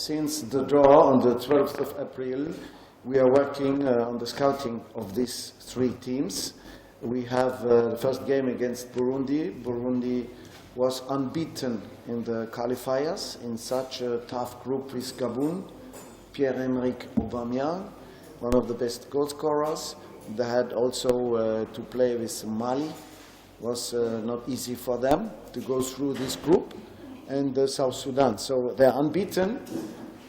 since the draw on the 12th of April, we are working on the scouting of these three teams. We have the first game against Burundi. Burundi was unbeaten in the qualifiers in such a tough group with Gabon. Pierre-Emerick Aubameyang, one of the best goal scorers. They had also to play with Mali. Was not easy for them to go through this group, and South Sudan. So they're unbeaten.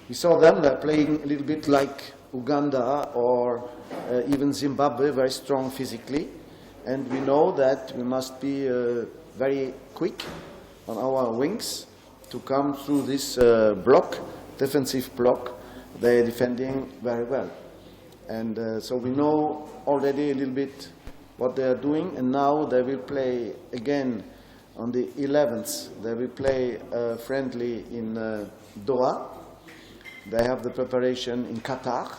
We saw them, they're playing a little bit like Uganda or even Zimbabwe, very strong physically. And we know that we must be very quick on our wings to come through this block, defensive block. They're defending very well. And so we know already a little bit what they are doing, and now they will play again on the 11th. They will play friendly in Doha. They have the preparation in Qatar,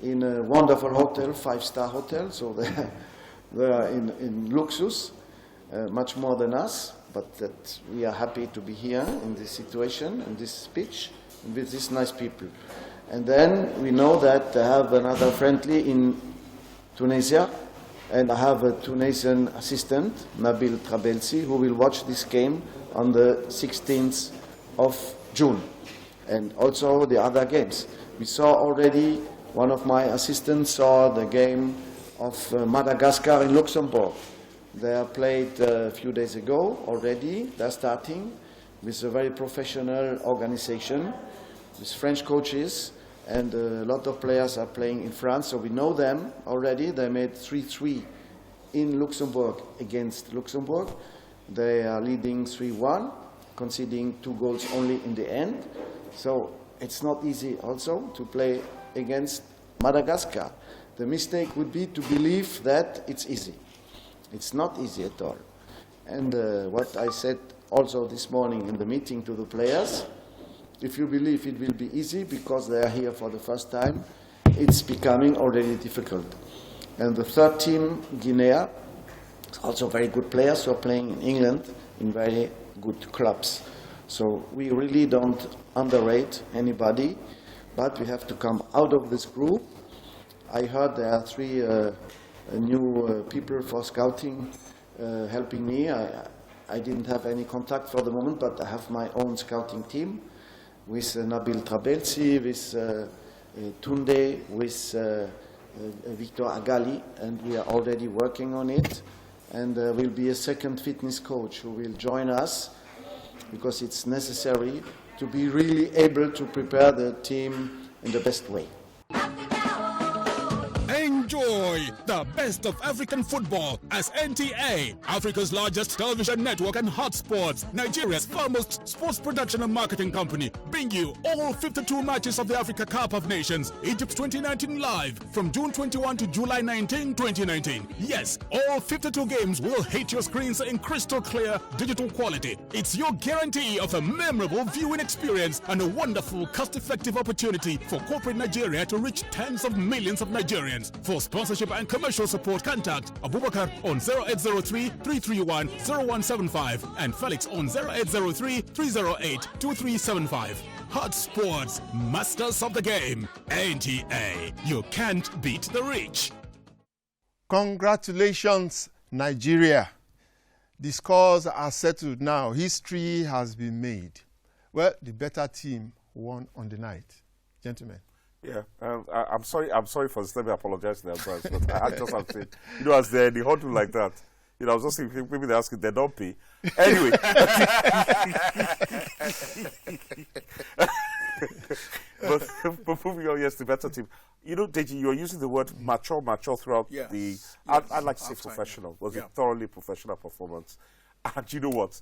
in a wonderful hotel, 5-star hotel, so they are in luxus, much more than us, but that we are happy to be here in this situation, in this pitch, and with these nice people. And then we know that they have another friendly in Tunisia, and I have a Tunisian assistant, Nabil Trabelsi, who will watch this game on the 16th of June, and also the other games. We saw already, one of my assistants saw the game of Madagascar in Luxembourg. They are played a few days ago already. They're starting with a very professional organization, with French coaches, and a lot of players are playing in France, so we know them already. They made 3-3 in Luxembourg against Luxembourg. They are leading 3-1, conceding 2 goals only in the end. So it's not easy also to play against Madagascar. The mistake would be to believe that it's easy. It's not easy at all. And what I said also this morning in the meeting to the players, if you believe it will be easy because they are here for the first time, it's becoming already difficult. And the third team, Guinea, is also very good players who are playing in England in very good clubs. So we really don't underrate anybody, but we have to come out of this group. I heard there are 3 new people for scouting helping me. I didn't have any contact for the moment, but I have my own scouting team with Nabil Trabelsi, with Tunde, with Victor Agali, and we are already working on it. And there will be a second fitness coach who will join us because it's necessary to be really able to prepare the team in the best way. Enjoy the best of African football as NTA, Africa's largest television network, and Hotsports, Nigeria's foremost sports production and marketing company, bring you all 52 matches of the Africa Cup of Nations, Egypt 2019 live from June 21 to July 19, 2019. Yes, all 52 games will hit your screens in crystal clear digital quality. It's your guarantee of a memorable viewing experience and a wonderful cost-effective opportunity for corporate Nigeria to reach tens of millions of Nigerians. For sponsorship and commercial support, contact Abubakar on 0803-331-0175 and Felix on 0803-308-2375. Hotsports, masters of the game. NTA, you can't beat the rich. Congratulations, Nigeria. The scores are settled now. History has been made. Well, the better team won on the night. Gentlemen. Yeah, I'm sorry for this. Let me apologize to the advance, but I just have to say, you know, as they huddle like that, you know, I was just thinking, maybe they're asking, they don't pay. Anyway. but moving on, yes, the better team. You know, Deji, you're using the word mature throughout the... I'd like to say professional. It was a thoroughly professional performance. And you know what?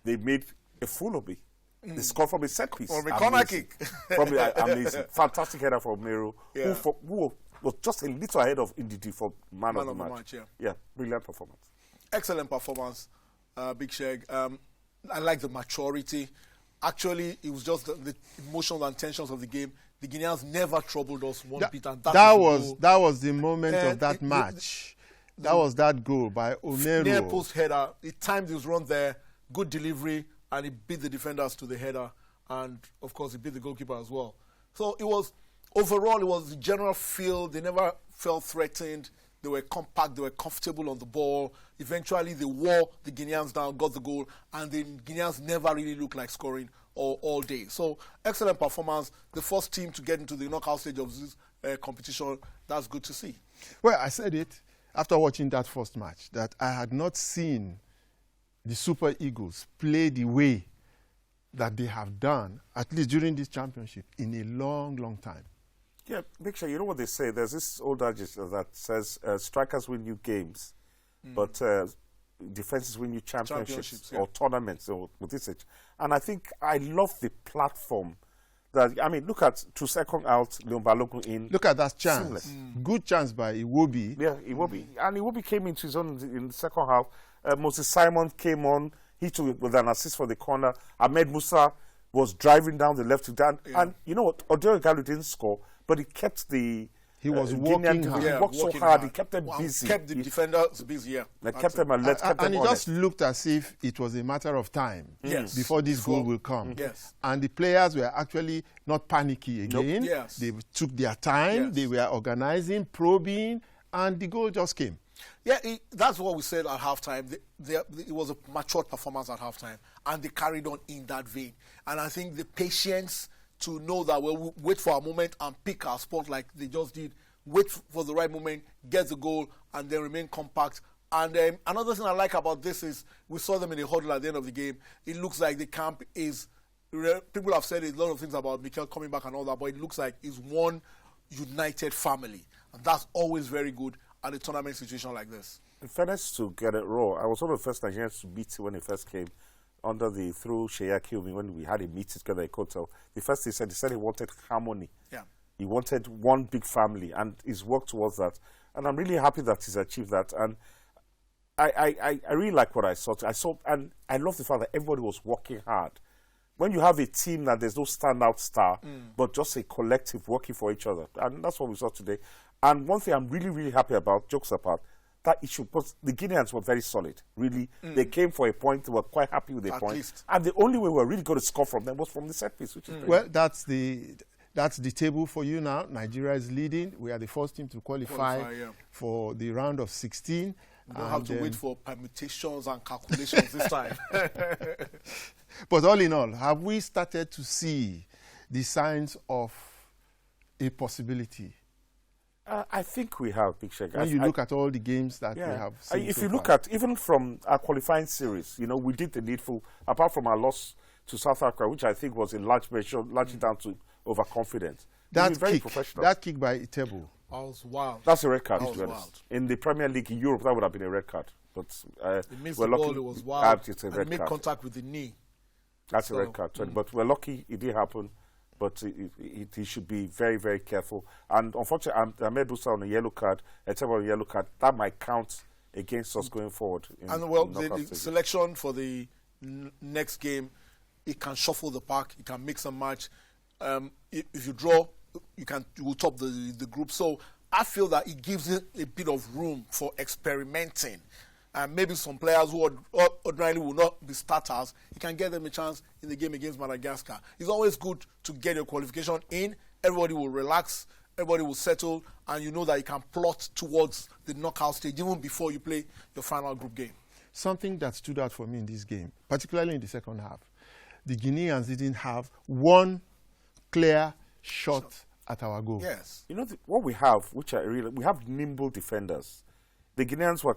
They made a fool of me. They scored from a set piece. From a corner kick. Amazing. Fantastic header from Mero, who was just a little ahead of Ndidi for man of the match. Yeah, brilliant performance. Excellent performance, Big Sheg. I like the maturity. Actually, it was just the emotional and tensions of the game. The Guineans never troubled us one bit. And that was the moment of that match. That was that goal by Omero. Near post header. He timed his run there. Good delivery. And he beat the defenders to the header and of course he beat the goalkeeper as well. So it was the general feel. They never felt threatened. They were compact. They were comfortable on the ball. Eventually, they wore the Guineans down, got the goal, and the Guineans never really looked like scoring all day. So excellent performance. The first team to get into the knockout stage of this competition. That's good to see. Well, I said it after watching that first match that I had not seen the Super Eagles play the way that they have done, at least during this championship, in a long, long time. Yeah, Big Shay, you know what they say? There's this old adage that says strikers win you games, but defenses win you championships or tournaments or with this. And I think I love the platform. That, I mean, look at to second out Leon Balogun in. Look at that chance. Good chance by Iwobi. Yeah, Iwobi. And Iwobi came into his own in the second half. Moses Simon came on. He took it with an assist for the corner. Ahmed Musa was driving down the left to down. Yeah. And you know what? Odero Galu didn't score, but he kept the... He was working hard. He worked so hard. He kept them busy. Kept the defenders busy, yeah. Kept them alert, kept them and it honest. just looked as if it was a matter of time before this goal will come. Yes. And the players were actually not panicky again. Nope. Yes. They took their time. Yes. They were organizing, probing, and the goal just came. Yeah, that's what we said at halftime. It was a matured performance at halftime, and they carried on in that vein. And I think the patience to know that we'll wait for a moment and pick our spot like they just did, wait for the right moment, get the goal, and then remain compact. And another thing I like about this is we saw them in the huddle at the end of the game. It looks like the camp is, people have said a lot of things about Mikel coming back and all that, but it looks like it's one united family. And that's always very good at a tournament situation like this. In fairness to get it raw, I was one of the first Nigerians to meet when he first came through Sheya Kilby when we had a meeting together at Kotel. The first he said he wanted harmony. Yeah. He wanted one big family, and he's worked towards that. And I'm really happy that he's achieved that. And I really like what I saw. And I love the fact that everybody was working hard. When you have a team that there's no standout star, but just a collective working for each other. And that's what we saw today. And one thing I'm really, really happy about, jokes apart, that issue, because the Guineans were very solid, really. They came for a point, they were quite happy with the point. Least. And the only way we were really going to score from them was from the set piece. Which is well, that's the table for you now. Nigeria is leading. We are the first team to qualify for the round of 16. We don't have to wait for permutations and calculations this time. But all in all, have we started to see the signs of a possibility? I think we have, Big Sheg. When you look at all the games that we have seen if you look at, even from our qualifying series, you know, we did the needful, apart from our loss to South Africa, which I think was in large measure, largely down to overconfidence. That kick by Itebo. That was wild. That's a red card, to be honest. In the Premier League in Europe, that would have been a red card. But it missed the ball, it was wild. It's a red card. Made contact with the knee. That's a red card. But we're lucky it did happen. But he should be very, very careful. And unfortunately, Ahmed Musa on a yellow card, Etebo on a yellow card, that might count against us going forward. The selection for the next game, it can shuffle the pack, it can mix and match. If you draw, you will top the group. So I feel that it gives it a bit of room for experimenting. And maybe some players who ordinarily will not be starters, you can get them a chance in the game against Madagascar. It's always good to get your qualification in. Everybody will relax, everybody will settle, and you know that you can plot towards the knockout stage even before you play your final group game. Something that stood out for me in this game, particularly in the second half, the Guineans didn't have one clear shot at our goal. Yes. You know, what we have, we have nimble defenders. The Guineans were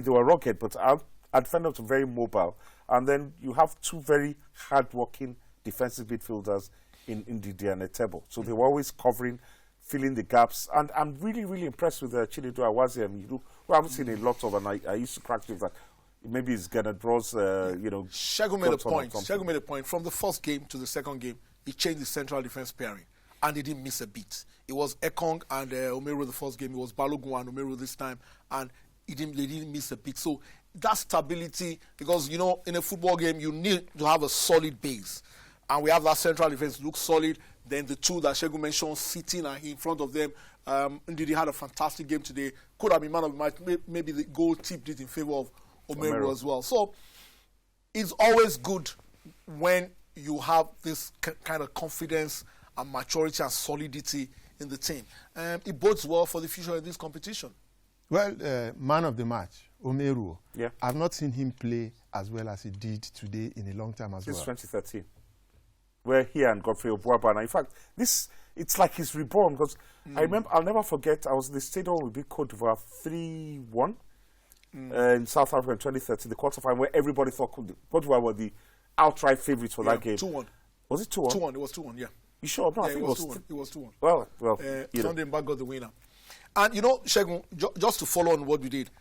they were rugged, but our defenders were very mobile. And then you have two very hard-working defensive midfielders in Ndidi and Etebo. So they were always covering, filling the gaps. And I'm really, really impressed with Chinedu Awaziem, who I haven't seen a lot of, and I used to crack jokes that maybe it's going to draw, Segun made a point. Segun made a point. From the first game to the second game, he changed the central defense pairing. And they didn't miss a beat. It was Ekong and Omeru the first game. It was Balogun and Omeru this time. And they didn't miss a beat. So that stability, because, you know, in a football game, you need to have a solid base. And we have that central defense look solid. Then the two that Segun mentioned sitting in front of them. Ndidi had a fantastic game today. Could have been man of the match. Maybe the goal tipped it in favor of Omeru as well. So it's always good when you have this kind of confidence and maturity and solidity in the team. It bodes well for the future of this competition. Well, man of the match, Omeruo. Yeah. I've not seen him play as well as he did today in a long time as well. Since 2013. Where he and Godfrey Obuabana. In fact, it's like he's reborn, because I remember, I'll never forget, I was in the stadium with Big Cote d'Ivoire 3-1 in South Africa in 2013, the quarterfinal, where everybody thought Cote d'Ivoire were the outright favourites for that game. 2-1. Was it 2-1? 2-1, it was 2-1, yeah. You sure? No, I Yeah, think it was 2-1. It was 2-1. Well, Sunday Mba got the winner. And, Shegun, just to follow on what we did,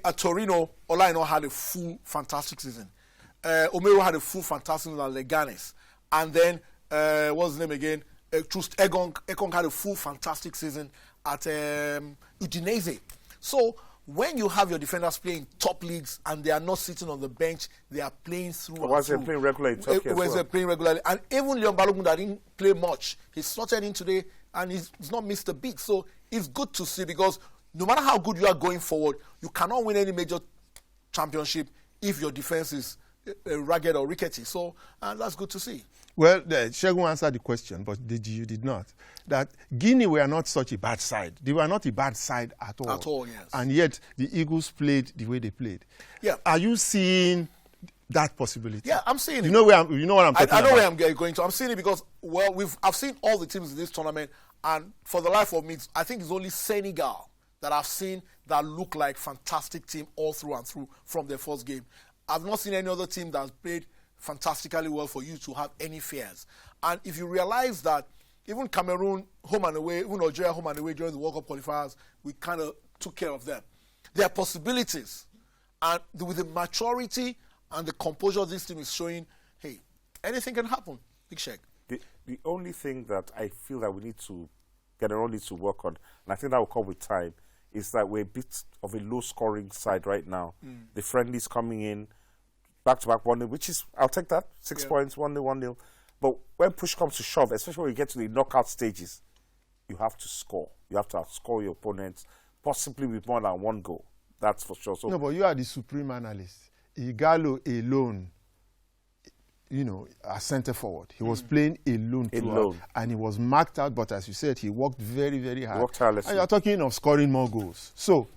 at Torino, Olaino had a full, fantastic season. Omero had a full, fantastic season at Leganes. And then, what's his name again? Ekong had a full, fantastic season at Udinese. So, when you have your defenders playing top leagues and they are not sitting on the bench, they are playing through. Was they playing regularly in Turkey as well? They're playing regularly. And even Leon Balogun that didn't play much, he slotted in today and he's not missed a beat. So it's good to see, because no matter how good you are going forward, you cannot win any major championship if your defense is ragged or rickety. So that's good to see. Well, Shegun answered the question, but you did not. That Guinea were not such a bad side. They were not a bad side at all. At all, yes. And yet, the Eagles played the way they played. Yeah. Are you seeing that possibility? Yeah, I'm seeing it. You know what I'm talking about? I know where I'm going to. I'm seeing it because, well, I've seen all the teams in this tournament, and for the life of me, I think it's only Senegal that I've seen that look like fantastic team all through and through from their first game. I've not seen any other team that's played fantastically well for you to have any fears. And if you realize that even Cameroon home and away, even Algeria home and away during the World Cup qualifiers, we kind of took care of them. There are possibilities. And with the maturity and the composure this team is showing, hey, anything can happen. Big Sheikh. The only thing that I feel that we need to generally to work on, and I think that will come with time, is that we're a bit of a low-scoring side right now. The friendlies coming in, back-to-back 1-0, which is, I'll take that, 6 points, 1-0, 1-0. But when push comes to shove, especially when you get to the knockout stages, you have to score. You have to outscore your opponents, possibly with more than one goal. That's for sure. So, no, but you are the supreme analyst. Igalo alone, a centre forward. He was playing alone throughout, and he was marked out. But as you said, he worked very, very hard. He worked tirelessly. And you're talking of scoring more goals. So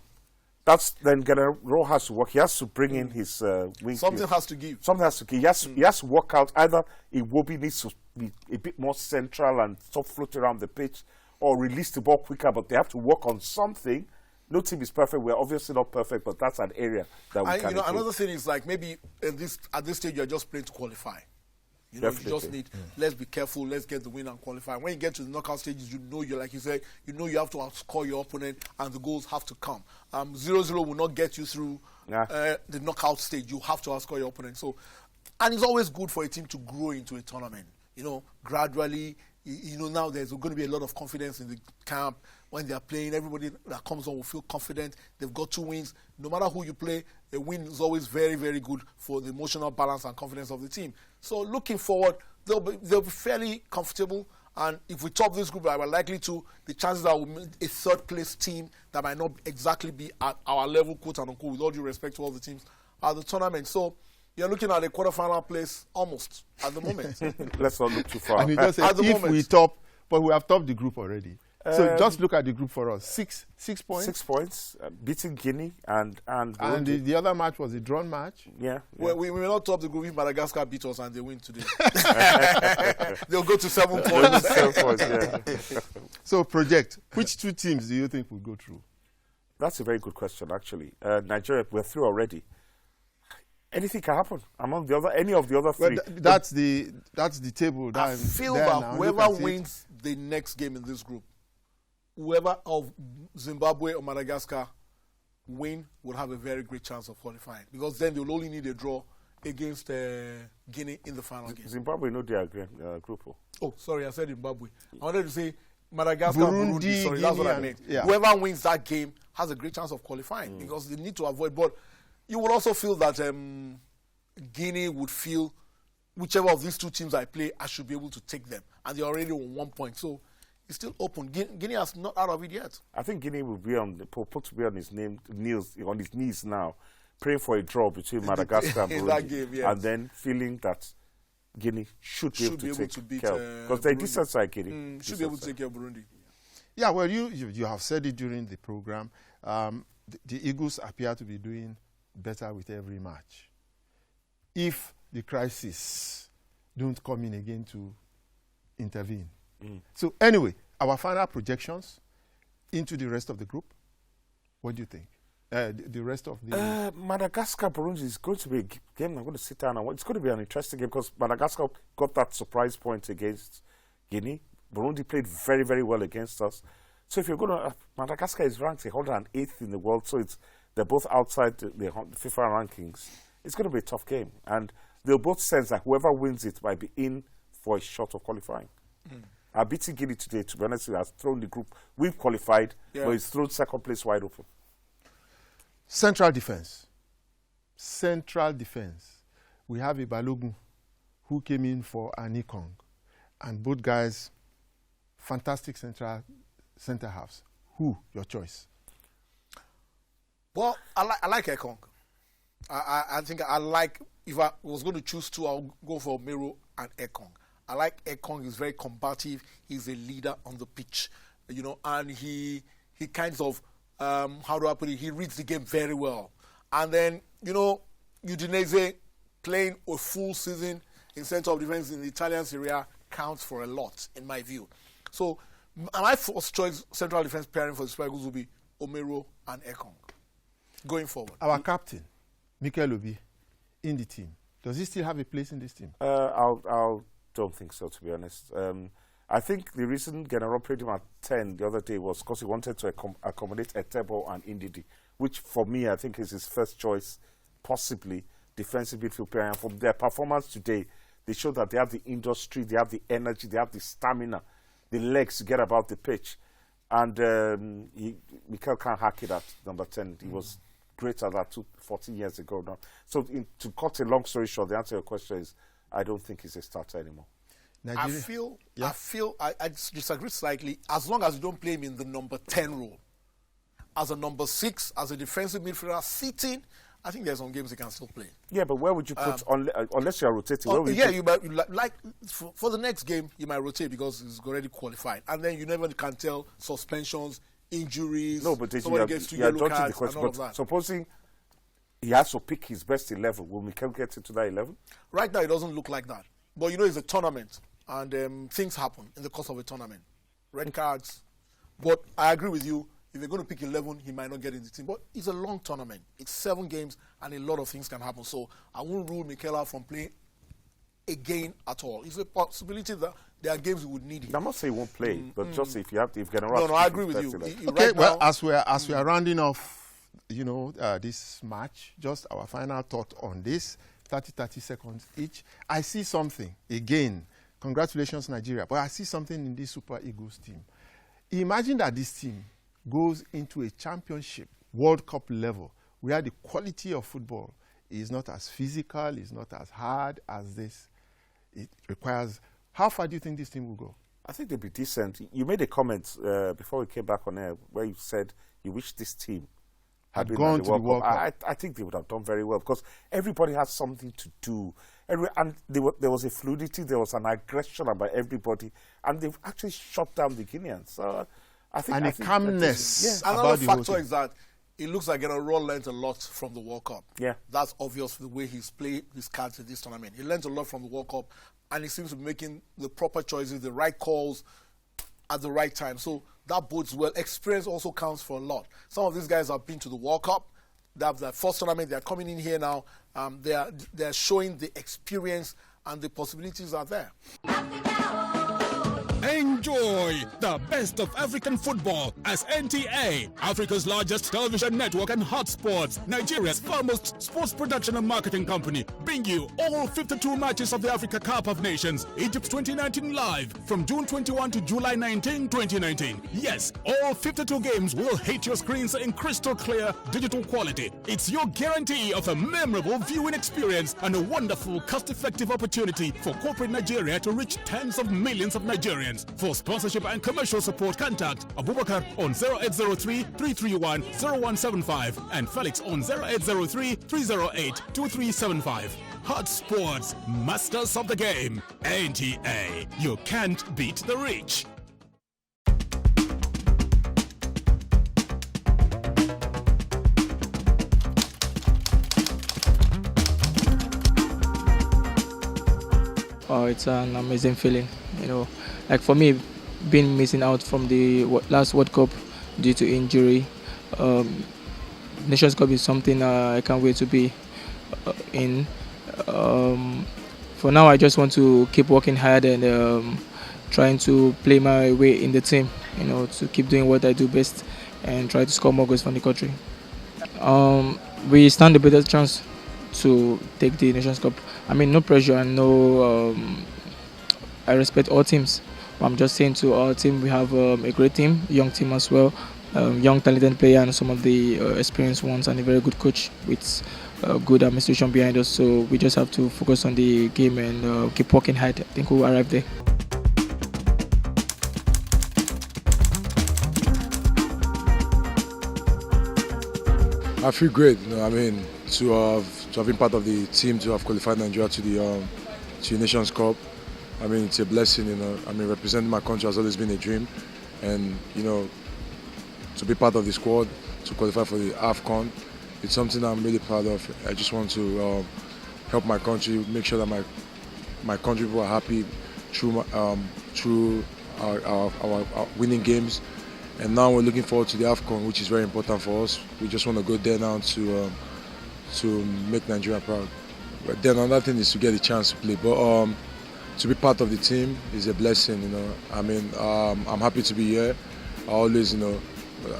that's then General has to work. He has to bring in his wing. Something has to give. Something has to give. He has to work out. Either Iwobi needs to be a bit more central and stop floating around the pitch, or release the ball quicker. But they have to work on something. No team is perfect. We're obviously not perfect, but that's an area that we can improve. Another thing is, like, maybe at this stage you're just playing to qualify. You just need, let's be careful, let's get the win and qualify. When you get to the knockout stages, like you said, you have to outscore your opponent and the goals have to come. 0-0 will not get you through the knockout stage. You have to outscore your opponent. So, and it's always good for a team to grow into a tournament. Gradually, now there's going to be a lot of confidence in the camp. When they're playing, everybody that comes on will feel confident. They've got 2 wins. No matter who you play, a win is always very, very good for the emotional balance and confidence of the team. So looking forward, they'll be fairly comfortable. And if we top this group, we're likely to, the chances that we'll meet a third-place team that might not exactly be at our level, quote and unquote, with all due respect to all the teams at the tournament. So you're looking at a quarterfinal place almost at the moment. Let's not look too far. And you just said, we top, but we have topped the group already. So just look at the group for us. 6 points. 6 points, beating Guinea and the other match was a drawn match. Yeah. Well, we will not top the group if Madagascar beat us and they win today. They'll go to 7 points. 7 points, yeah. So project, which 2 teams do you think will go through? That's a very good question, actually. Nigeria, we're through already. Anything can happen among any of the other 3. Well, that's the table. I feel that whoever wins the next game in this group, whoever of Zimbabwe or Madagascar win will have a very great chance of qualifying, because then they'll only need a draw against Guinea in the final game. Zimbabwe know their group. Oh, sorry, I said Zimbabwe. I wanted to say Madagascar, Burundi, sorry, that's what I meant. Yeah. Whoever wins that game has a great chance of qualifying, because they need to avoid. But you will also feel that Guinea would feel, whichever of these 2 teams I play, I should be able to take them. And they're already on 1 point. So it's still open. Guinea is not out of it yet. I think Guinea will be put to be on his knees now, praying for a draw between Madagascar and Burundi. That game, yes. And then feeling that Guinea should be able to beat care because they're decent side Guinea. Should be able to take care of Burundi. Yeah, well, you have said it during the program. The Eagles appear to be doing better with every match. If the crisis don't come in again to intervene. So anyway, our final projections into the rest of the group. What do you think? The rest of the... Madagascar, Burundi is going to be a game I'm going to sit down and watch. It's going to be an interesting game because Madagascar got that surprise point against Guinea. Burundi played very, very well against us. So if you're going to... Madagascar is ranked 108th in the world, so they're both outside the FIFA rankings. It's going to be a tough game. And they'll both sense that whoever wins it might be in for a shot of qualifying. Our beating Guinea today, to be honest, has thrown the group. We've qualified, but it's thrown second place wide open. Central defense. Central defense. We have a Balogun who came in for an Ekong. And both guys, fantastic centre halves. Who? Your choice? Well, I like Ekong. I think I like, if I was going to choose two, I'll go for Mero and Ekong. I like Ekong. He's very combative. He's a leader on the pitch, you know, and he kind of, how do I put it? He reads the game very well. And then, you know, Udinese playing a full season in centre of defence in the Italian Serie A counts for a lot, in my view. So, my first choice central defence pairing for the Super Eagles will be Omero and Ekong going forward. Our captain, Mikel Obi, in the team. Does he still have a place in this team? I don't think so, to be honest. I think the reason General played him at 10 the other day was because he wanted to accommodate Etebo and Indidi, which for me I think is his first choice, possibly defensive midfield player. And from their performance today, they showed that they have the industry, they have the energy, they have the stamina, the legs to get about the pitch. And Mikel can't hack it at number 10. He was great at that 14 years ago now. So to cut a long story short, the answer to your question is I don't think he's a starter anymore. Nigeria? I disagree slightly. As long as you don't play him in the number 10 role, as a number 6, as a defensive midfielder sitting, I think there's some games he can still play. Yeah, but where would you put, unless you're rotating? Where would you might, for the next game, you might rotate because he's already qualified. And then you never can tell suspensions, injuries, no, but somebody gets 2 yellow cards, the question, and all of that. Supposing he has to pick his best 11, will Mikel get into that 11? Right now, it doesn't look like that. But, you know, it's a tournament, and things happen in the course of a tournament. Red cards. But I agree with you. If you're going to pick 11, he might not get in the team. But it's a long tournament. It's 7 games, and a lot of things can happen. So I won't rule Mikel out from playing again at all. It's a possibility that there are games we would need him. I'm not saying he won't play, but just if General... No, I agree with you. Okay, right well, now, as we are rounding off, you know, this match, just our final thought on this, 30 seconds each. I see something, again, congratulations Nigeria, but I see something in this Super Eagles team. Imagine that this team goes into a championship, World Cup level, where the quality of football is not as physical, is not as hard as this. It requires... How far do you think this team will go? I think they'll be decent. You made a comment before we came back on air where you said you wish this team had gone to the World Cup. I think they would have done very well because everybody has something to do. And there was a fluidity, there was an aggression about everybody, and they've actually shut down the Guineans. So I think... And a calmness about another the whole factor thing. is that it looks like General learned a lot from the World Cup. Yeah. That's obvious the way he's played his cards in this tournament. He learned a lot from the World Cup, and he seems to be making the proper choices, the right calls at the right time. So that bodes well. Experience also counts for a lot. Some of these guys have been to the World Cup. They have their first tournament. They're coming in here now. They're showing the experience, and the possibilities are there. Enjoy the best of African football as NTA, Africa's largest television network, and Hotsports, Nigeria's foremost sports production and marketing company, bring you all 52 matches of the Africa Cup of Nations, Egypt 2019 live from June 21 to July 19, 2019. Yes, all 52 games will hit your screens in crystal clear digital quality. It's your guarantee of a memorable viewing experience and a wonderful cost-effective opportunity for corporate Nigeria to reach tens of millions of Nigerians. For sponsorship and commercial support, contact Abubakar on 0803-331-0175 and Felix on 0803-308-2375. Hotsports, masters of the game. NTA, you can't beat the rich. Oh, it's an amazing feeling. Like for me, being missing out from the last World Cup due to injury, Nations Cup is something I can't wait to be in. For now, I just want to keep working hard and trying to play my way in the team. To keep doing what I do best and try to score more goals for the country. We stand a better chance to take the Nations Cup. I mean, no pressure and no. I respect all teams. I'm just saying to our team, we have a great team, young team as well, young talented player and some of the experienced ones, and a very good coach with good administration behind us. So we just have to focus on the game and keep working hard. I think we'll arrive there. I feel great. I mean, to have been part of the team, to have qualified Nigeria to the Nations Cup. I mean, it's a blessing. I mean, representing my country has always been a dream, and to be part of the squad, to qualify for the AFCON, it's something I'm really proud of. I just want to help my country, make sure that my country people are happy through our winning games. And now we're looking forward to the AFCON, which is very important for us. We just want to go there now to make Nigeria proud. But then another thing is to get a chance to play. But to be part of the team is a blessing. I mean, I'm happy to be here. I always, it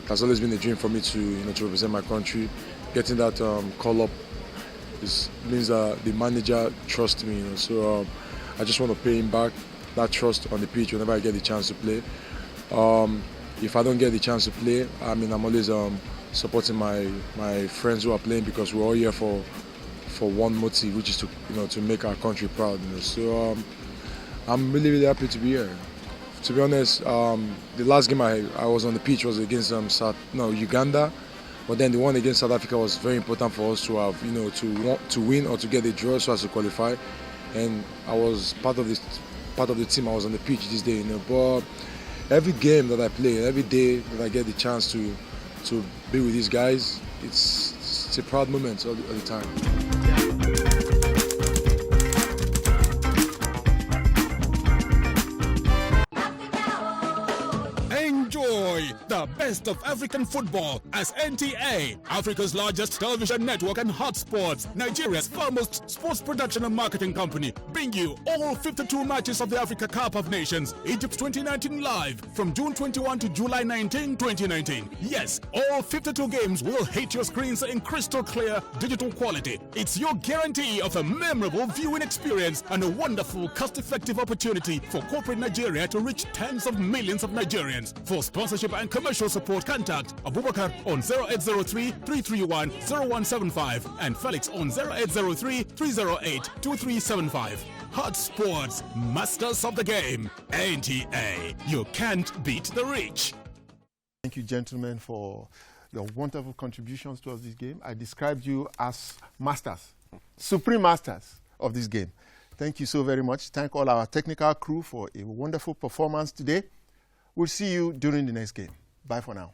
has always been a dream for me to represent my country. Getting that call up means that the manager trusts me. So I just want to pay him back that trust on the pitch whenever I get the chance to play. If I don't get the chance to play, I mean, I'm always supporting my friends who are playing, because we're all here for one motive, which is to make our country proud. So I'm really happy to be here. To be honest, the last game I was on the pitch was against Uganda, but then the one against South Africa was very important for us to have, to win or to get a draw so as to qualify. And I was part of the team. I was on the pitch this day, but every game that I play, every day that I get the chance to be with these guys, it's a proud moment all the time. Enjoy the best of African football as NTA, Africa's largest television network, and Hotsports, Nigeria's foremost sports production and marketing company, bring you all 52 matches of the Africa Cup of Nations, Egypt 2019 live from June 21 to July 19, 2019. Yes, all 52 games will hit your screens in crystal clear digital quality. It's your guarantee of a memorable viewing experience and a wonderful cost-effective opportunity for corporate Nigeria to reach tens of millions of Nigerians. For sponsorship and commercial support, contact Abubakar on 0803-331-0175 and Felix on 0803-308-2375. Hotsports, masters of the game. NTA, you can't beat the rich. Thank you, gentlemen, for your wonderful contributions towards this game. I described you as masters, supreme masters of this game. Thank you so very much. Thank all our technical crew for a wonderful performance today. We'll see you during the next game. Bye for now.